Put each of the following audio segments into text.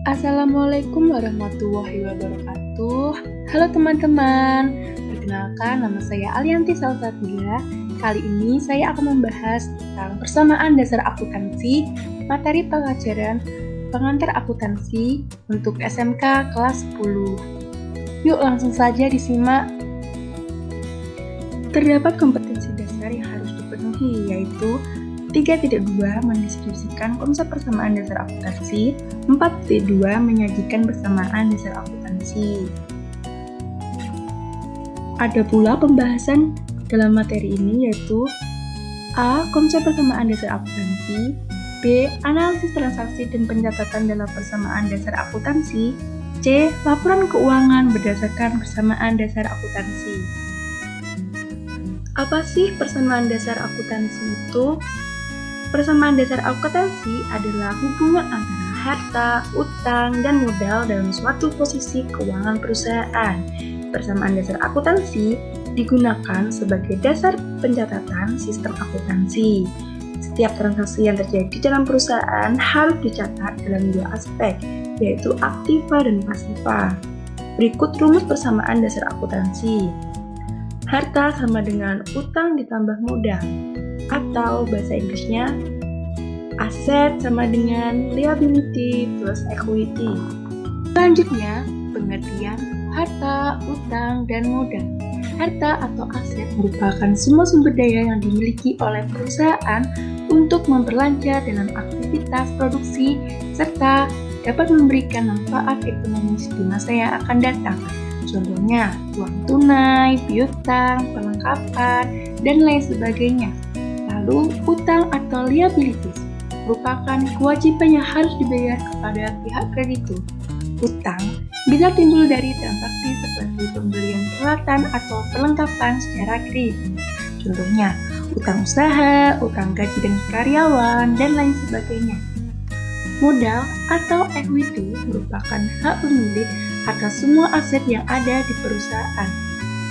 Assalamualaikum warahmatullahi wabarakatuh. Halo teman-teman, perkenalkan nama saya Alianti Salsabila. Kali ini saya akan membahas tentang persamaan dasar akuntansi, materi pelajaran pengantar akuntansi untuk SMK kelas 10. Yuk langsung saja disimak. Terdapat kompetensi dasar yang harus dipenuhi, yaitu 3.2 mendeskripsikan konsep persamaan dasar akuntansi, 4.2 menyajikan persamaan dasar akuntansi. Ada pula pembahasan dalam materi ini yaitu A. Konsep persamaan dasar akuntansi, B. Analisis transaksi dan pencatatan dalam persamaan dasar akuntansi, C. Laporan keuangan berdasarkan persamaan dasar akuntansi. Apa sih persamaan dasar akuntansi itu? Persamaan dasar akuntansi adalah hubungan antara harta, utang, dan modal dalam suatu posisi keuangan perusahaan. Persamaan dasar akuntansi digunakan sebagai dasar pencatatan sistem akuntansi. Setiap transaksi yang terjadi dalam perusahaan harus dicatat dalam dua aspek, yaitu aktiva dan pasiva. Berikut rumus persamaan dasar akuntansi. Harta sama dengan utang ditambah modal, atau bahasa Inggrisnya aset sama dengan liability plus equity. Selanjutnya, pengertian harta, utang, dan modal. Harta atau aset merupakan semua sumber daya yang dimiliki oleh perusahaan untuk memperlancar dalam aktivitas produksi serta dapat memberikan manfaat ekonomis di masa yang akan datang. Contohnya, uang tunai, piutang, perlengkapan, dan lain sebagainya. Lalu, utang atau liabilities merupakan kewajiban yang harus dibayar kepada pihak kreditur. Utang bisa timbul dari transaksi seperti pembelian peralatan atau perlengkapan secara kredit. Contohnya, utang usaha, utang gaji dan karyawan, dan lain sebagainya. Modal atau equity merupakan hak pemilik atas semua aset yang ada di perusahaan.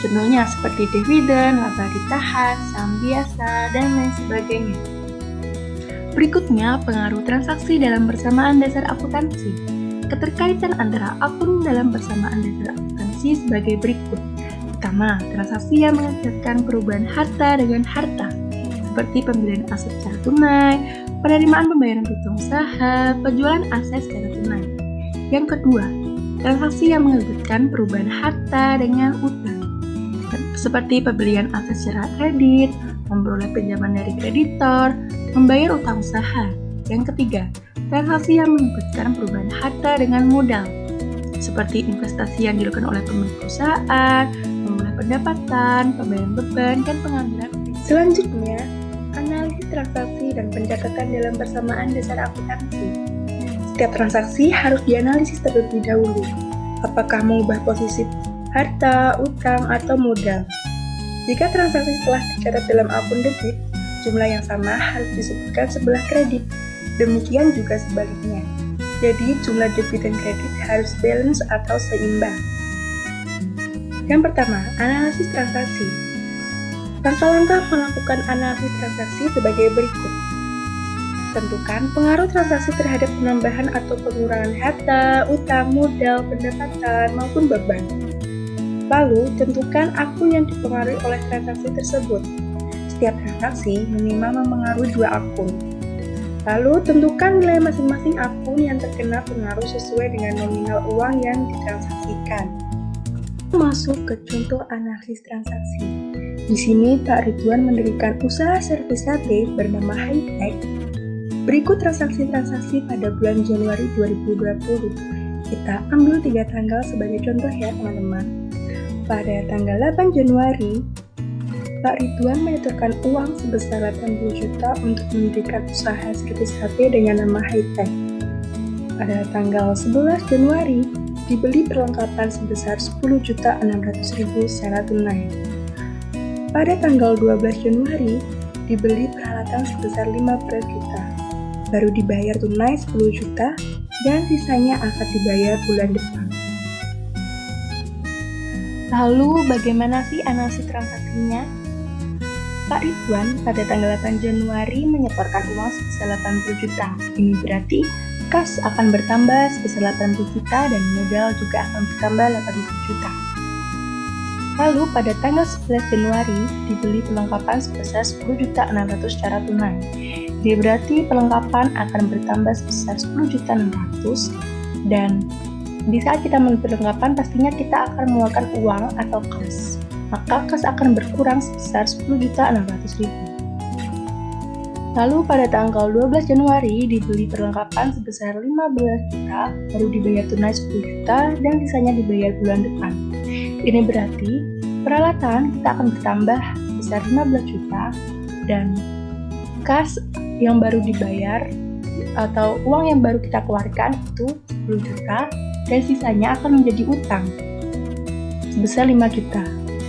Contohnya seperti dividen, laba ditahan, saham biasa, dan lain sebagainya. Berikutnya, pengaruh transaksi dalam persamaan dasar akuntansi. Keterkaitan antara akun dalam persamaan dasar akuntansi sebagai berikut. Pertama, transaksi yang mengakibatkan perubahan harta dengan harta, seperti pembelian aset secara tunai, penerimaan pembayaran piutang usaha, penjualan aset secara tunai. Yang kedua, transaksi yang mengakibatkan perubahan harta dengan utang, seperti pembelian aset secara kredit, memperoleh pinjaman dari kreditor, membayar utang usaha. Yang ketiga, transaksi yang mengakibatkan perubahan harta dengan modal, seperti investasi yang dilakukan oleh pemilik perusahaan, memulai pendapatan, pembayaran beban, dan pengambilan. Selanjutnya, analisis transaksi dan pencatatan dalam persamaan dasar akuntansi. Setiap transaksi harus dianalisis terlebih dahulu. Apakah mengubah posisi harta, utang, atau modal? Jika transaksi telah dicatat dalam akun debit, jumlah yang sama harus disebutkan sebelah kredit. Demikian juga sebaliknya. Jadi, jumlah debit dan kredit harus balance atau seimbang. Yang pertama, analisis transaksi. Langkah-langkah melakukan analisis transaksi sebagai berikut. Tentukan pengaruh transaksi terhadap penambahan atau pengurangan harta, utang, modal, pendapatan, maupun beban. Lalu, tentukan akun yang dipengaruhi oleh transaksi tersebut. Setiap transaksi minimal memengaruhi dua akun. Lalu, tentukan nilai masing-masing akun yang terkena pengaruh sesuai dengan nominal uang yang ditransaksikan. Masuk ke contoh analisis transaksi. Di sini, Pak Ridwan mendirikan usaha servis sate bernama High-Tech. Berikut transaksi-transaksi pada bulan Januari 2020. Kita ambil 3 tanggal sebagai contoh ya teman-teman. Pada tanggal 8 Januari, Pak Ridwan menyetorkan uang sebesar 80 juta untuk mendirikan usaha servis sate dengan nama High-Tech. Pada tanggal 11 Januari, dibeli perlengkapan sebesar 10.600.000 secara tunai. Pada tanggal 12 Januari, dibeli peralatan sebesar 15 juta. Baru dibayar tunai 10 juta, dan sisanya akan dibayar bulan depan. Lalu, bagaimana sih analisis transaksinya? Pak Ridwan pada tanggal 8 Januari menyetorkan uang sebesar 80 juta. Ini berarti Kas akan bertambah sebesar 80 juta dan modal juga akan bertambah 80 juta. Lalu pada tanggal 11 Januari dibeli perlengkapan sebesar 10.600.000 secara tunai. Jadi berarti perlengkapan akan bertambah sebesar 10.600.000 dan di saat kita membeli perlengkapan pastinya kita akan mengeluarkan uang atau kas. Maka kas akan berkurang sebesar 10.600.000. Lalu pada tanggal 12 Januari dibeli perlengkapan sebesar 15 juta, baru dibayar tunai 10 juta dan sisanya dibayar bulan depan. Ini berarti peralatan kita akan bertambah sebesar 15 juta dan kas yang baru dibayar atau uang yang baru kita keluarkan itu 10 juta dan sisanya akan menjadi utang sebesar 5 juta.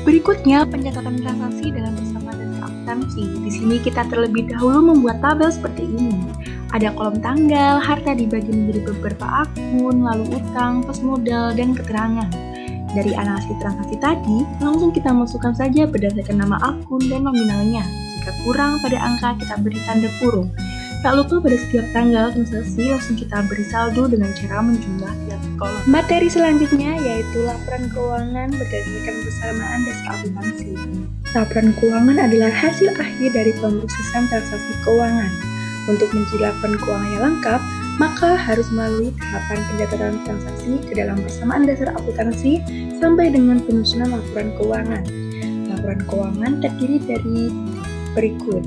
Berikutnya pencatatan transaksi dalam persamaan dasar akuntansi. Di sini kita terlebih dahulu membuat tabel seperti ini. Ada kolom tanggal, harta dibagi menjadi beberapa akun, lalu utang, pos modal, dan keterangan. Dari analisis transaksi tadi, langsung kita masukkan saja berdasarkan nama akun dan nominalnya. Jika kurang pada angka, kita beri tanda kurung. Tak lupa pada setiap tanggal transaksi, langsung kita beri saldo dengan cara menjumlah tiap kolom. Materi selanjutnya yaitu laporan keuangan berdasarkan persamaan dasar akuntansi. Laporan keuangan adalah hasil akhir dari pemrosesan transaksi keuangan. Untuk menjadi laporan keuangan yang lengkap, maka harus melalui tahapan pencatatan transaksi ke dalam persamaan dasar akuntansi sampai dengan penyusunan laporan keuangan. Laporan keuangan terdiri dari berikut.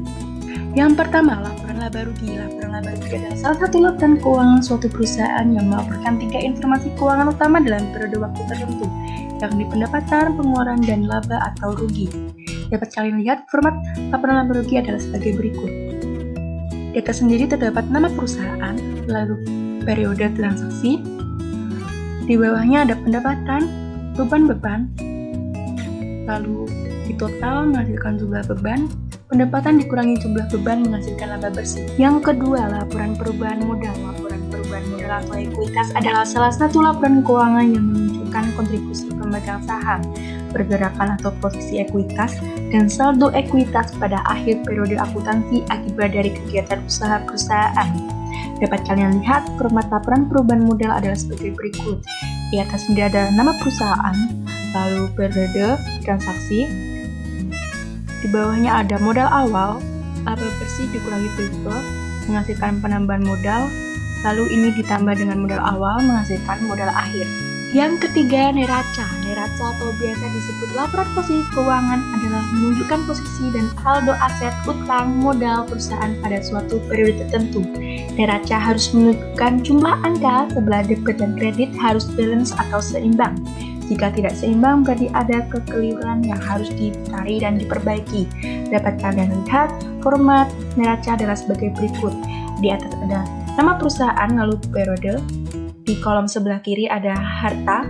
Yang pertama, laporan laba rugi. Laporan laba rugi adalah salah satu laporan keuangan suatu perusahaan yang melaporkan 3 informasi keuangan utama dalam periode waktu tertentu, yakni pendapatan, pengeluaran, dan laba atau rugi. Dapat kalian lihat format laporan laba rugi adalah sebagai berikut. Di atas sendiri terdapat nama perusahaan, lalu periode transaksi. Di bawahnya ada pendapatan, beban-beban, lalu di total menghasilkan jumlah beban, pendapatan dikurangi jumlah beban menghasilkan laba bersih. Yang kedua, laporan perubahan modal. Laporan perubahan modal atau ekuitas adalah salah satu laporan keuangan yang menunjukkan kontribusi pemegang saham, pergerakan atau posisi ekuitas, dan saldo ekuitas pada akhir periode akuntansi akibat dari kegiatan usaha perusahaan. Dapat kalian lihat format laporan perubahan modal adalah sebagai berikut. Di atas sendiri ada nama perusahaan, lalu periode transaksi. Di bawahnya ada modal awal, laba bersih dikurangi periode, menghasilkan penambahan modal, lalu ini ditambah dengan modal awal menghasilkan modal akhir. Yang ketiga, neraca. Neraca atau biasa disebut laporan posisi keuangan adalah menunjukkan posisi dan saldo aset, utang, modal perusahaan pada suatu periode tertentu. Neraca harus menunjukkan jumlah angka sebelah debit dan kredit harus balance atau seimbang. Jika tidak seimbang, berarti ada kekeliruan yang harus dicari dan diperbaiki. Dapat kalian lihat format neraca adalah sebagai berikut. Di atas ada nama perusahaan, lalu periode. Di kolom sebelah kiri ada harta,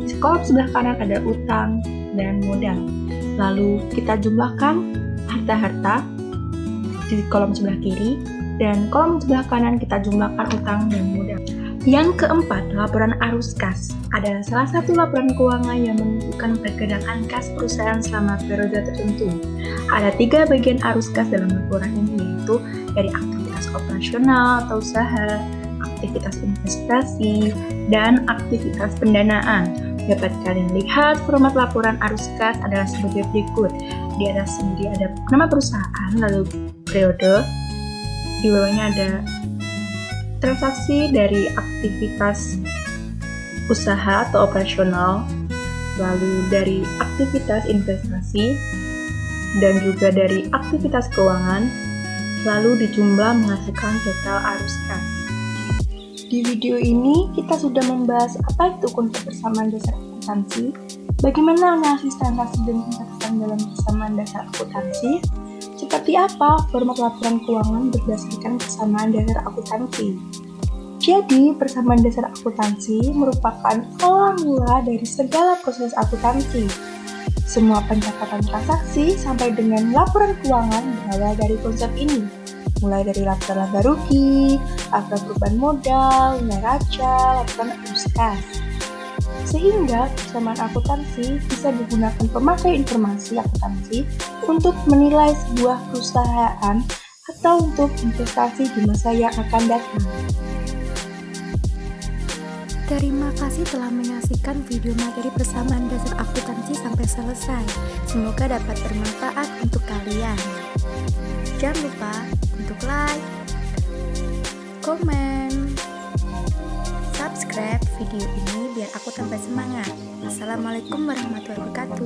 di kolom sebelah kanan ada utang dan modal. Lalu kita jumlahkan harta-harta di kolom sebelah kiri dan kolom sebelah kanan kita jumlahkan utang dan modal. Yang keempat, laporan arus kas adalah salah satu laporan keuangan yang menunjukkan pergerakan kas perusahaan selama periode tertentu. Ada 3 bagian arus kas dalam laporan ini, yaitu dari aktivitas operasional atau usaha, aktivitas investasi, dan aktivitas pendanaan. Dapat kalian lihat format laporan arus kas adalah sebagai berikut. Di atas sendiri ada nama perusahaan, lalu periode. Di bawahnya ada transaksi dari aktivitas usaha atau operasional, lalu dari aktivitas investasi, dan juga dari aktivitas keuangan, lalu dijumlah menghasilkan total arus kas. Di video ini kita sudah membahas apa itu konsep persamaan dasar akuntansi, bagaimana analisis transaksi dan pencatatan dalam persamaan dasar akuntansi, seperti apa format laporan keuangan berdasarkan persamaan dasar akuntansi. Jadi, persamaan dasar akuntansi merupakan awal mula dari segala proses akuntansi. Semua pencatatan transaksi sampai dengan laporan keuangan berawal dari konsep ini. Mulai dari laporan laba rugi, laporan perubahan modal, neraca, laporan arus kas. Sehingga persamaan akuntansi bisa digunakan pemakai informasi akuntansi untuk menilai sebuah perusahaan atau untuk investasi di masa yang akan datang. Terima kasih telah menyaksikan video materi persamaan dasar akuntansi sampai selesai. Semoga dapat bermanfaat untuk kalian. Jangan lupa untuk like, komen, subscribe video ini biar aku tambah semangat. Assalamualaikum warahmatullahi wabarakatuh.